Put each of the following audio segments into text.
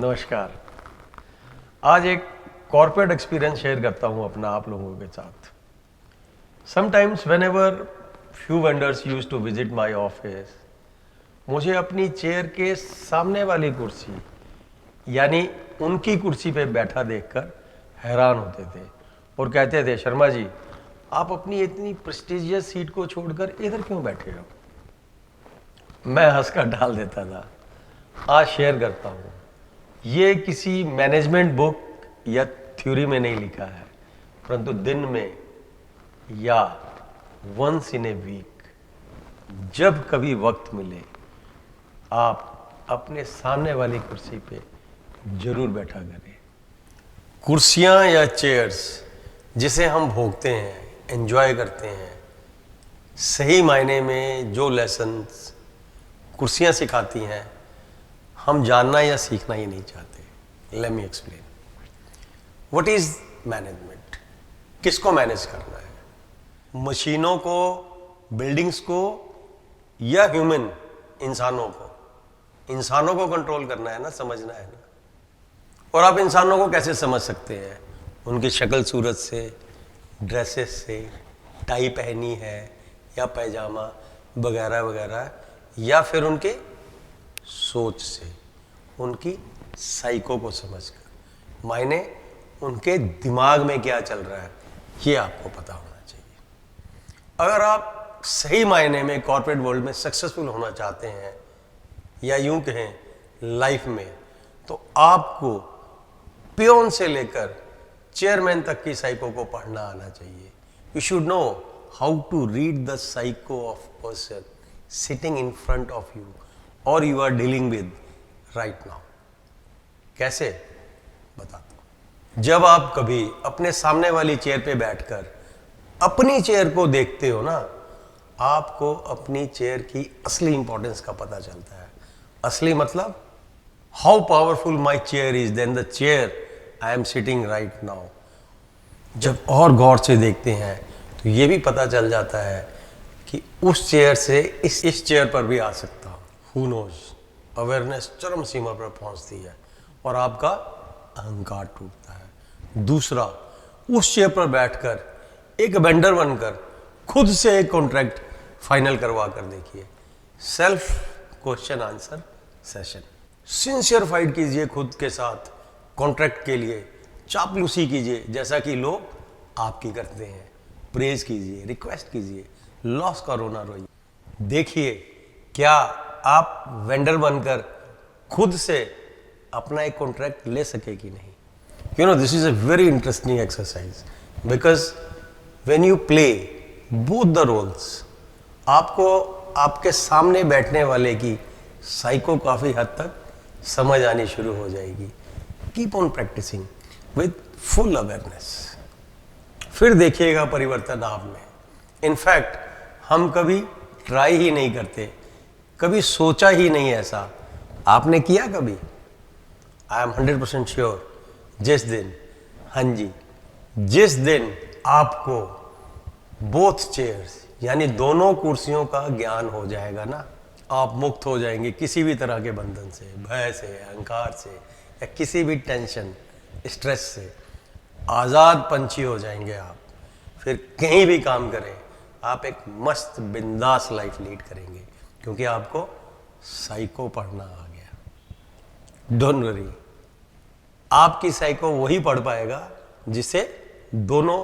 नमस्कार। आज एक कॉर्पोरेट एक्सपीरियंस शेयर करता हूं अपना आप लोगों के साथ। Sometimes whenever few vendors use to visit my office, मुझे अपनी चेयर के सामने वाली कुर्सी यानी उनकी कुर्सी पे बैठा देखकर हैरान होते थे और कहते थे, शर्मा जी आप अपनी इतनी प्रेस्टिजियस सीट को छोड़कर इधर क्यों बैठे हो। मैं हंसकर डाल देता था। आज शेयर करता हूँ, ये किसी मैनेजमेंट बुक या थ्योरी में नहीं लिखा है, परंतु दिन में या वंस इन ए वीक जब कभी वक्त मिले आप अपने सामने वाली कुर्सी पे जरूर बैठा करें। कुर्सियां या चेयर्स जिसे हम भोगते हैं, एंजॉय करते हैं, सही मायने में जो लेसन्स कुर्सियां सिखाती हैं हम जानना या सीखना ही नहीं चाहते। Let me explain what is management. किसको मैनेज करना है, मशीनों को, बिल्डिंग्स को या ह्यूमन इंसानों को। इंसानों को कंट्रोल करना है ना, समझना है ना। और आप इंसानों को कैसे समझ सकते हैं, उनकी शक्ल सूरत से, ड्रेसेस से, टाई पहनी है या पैजामा वगैरह वगैरह, या फिर उनके सोच से, उनकी साइको को समझकर, मायने उनके दिमाग में क्या चल रहा है ये आपको पता होना चाहिए। अगर आप सही मायने में कॉर्पोरेट वर्ल्ड में सक्सेसफुल होना चाहते हैं या यूं कहें लाइफ में, तो आपको पियोन से लेकर चेयरमैन तक की साइको को पढ़ना आना चाहिए। You should know how to read the psycho of person sitting in front of you और you are dealing with right now. कैसे बताता हूं। जब आप कभी अपने सामने वाली चेयर पे बैठकर अपनी चेयर को देखते हो ना, आपको अपनी चेयर की असली इंपॉर्टेंस का पता चलता है। असली मतलब how powerful my chair is than the chair I am sitting right now. जब और गौर से देखते हैं तो ये भी पता चल जाता है कि उस चेयर से इस चेयर पर भी आ सकता हूं। Who knows. अवेयरनेस चरम सीमा पर पहुंचती है और आपका अहंकार टूटता है। दूसरा, उस चेयर पर बैठकर एक वेंडर बनकर खुद से एक कॉन्ट्रैक्ट फाइनल करवा कर देखिए। Self question answer session. Sincere fight कीजिए खुद के साथ कॉन्ट्रैक्ट के लिए। चापलूसी कीजिए जैसा कि लोग आपकी करते हैं। प्रेज कीजिए, रिक्वेस्ट कीजिए, लॉस का रोना रोइए। देखिए क्या आप वेंडर बनकर खुद से अपना एक कॉन्ट्रैक्ट ले सके कि नहीं। You know this is a very interesting exercise because when you play both the roles, आपको आपके सामने बैठने वाले की साइको काफी हद तक समझ आनी शुरू हो जाएगी। Keep on practising with full awareness, फिर देखिएगा परिवर्तन आप में। इनफैक्ट हम कभी ट्राई ही नहीं करते, कभी सोचा ही नहीं ऐसा। आपने किया कभी? आई एम 100% श्योर जिस दिन, हाँ जी, जिस दिन आपको बोथ चेयर्स यानी दोनों कुर्सियों का ज्ञान हो जाएगा ना, आप मुक्त हो जाएंगे किसी भी तरह के बंधन से, भय से, अहंकार से या किसी भी टेंशन, स्ट्रेस से। आज़ाद पंछी हो जाएंगे आप। फिर कहीं भी काम करें आप एक मस्त बिंदास लाइफ लीड करेंगे, क्योंकि आपको साइको पढ़ना आ गया। डोंट वरी, आपकी साइको वही पढ़ पाएगा जिसे दोनों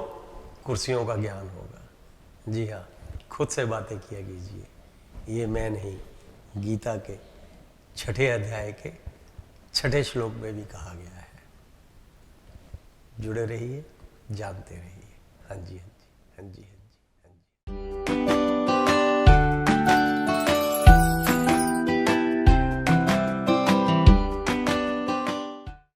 कुर्सियों का ज्ञान होगा। जी हाँ, खुद से बातें किया कीजिए। ये मैं नहीं, गीता के 6ठे अध्याय के 6ठे श्लोक में भी कहा गया है। जुड़े रहिए, जानते रहिए। हाँ जी, हाँ जी, हाँ जी, हाँ जी।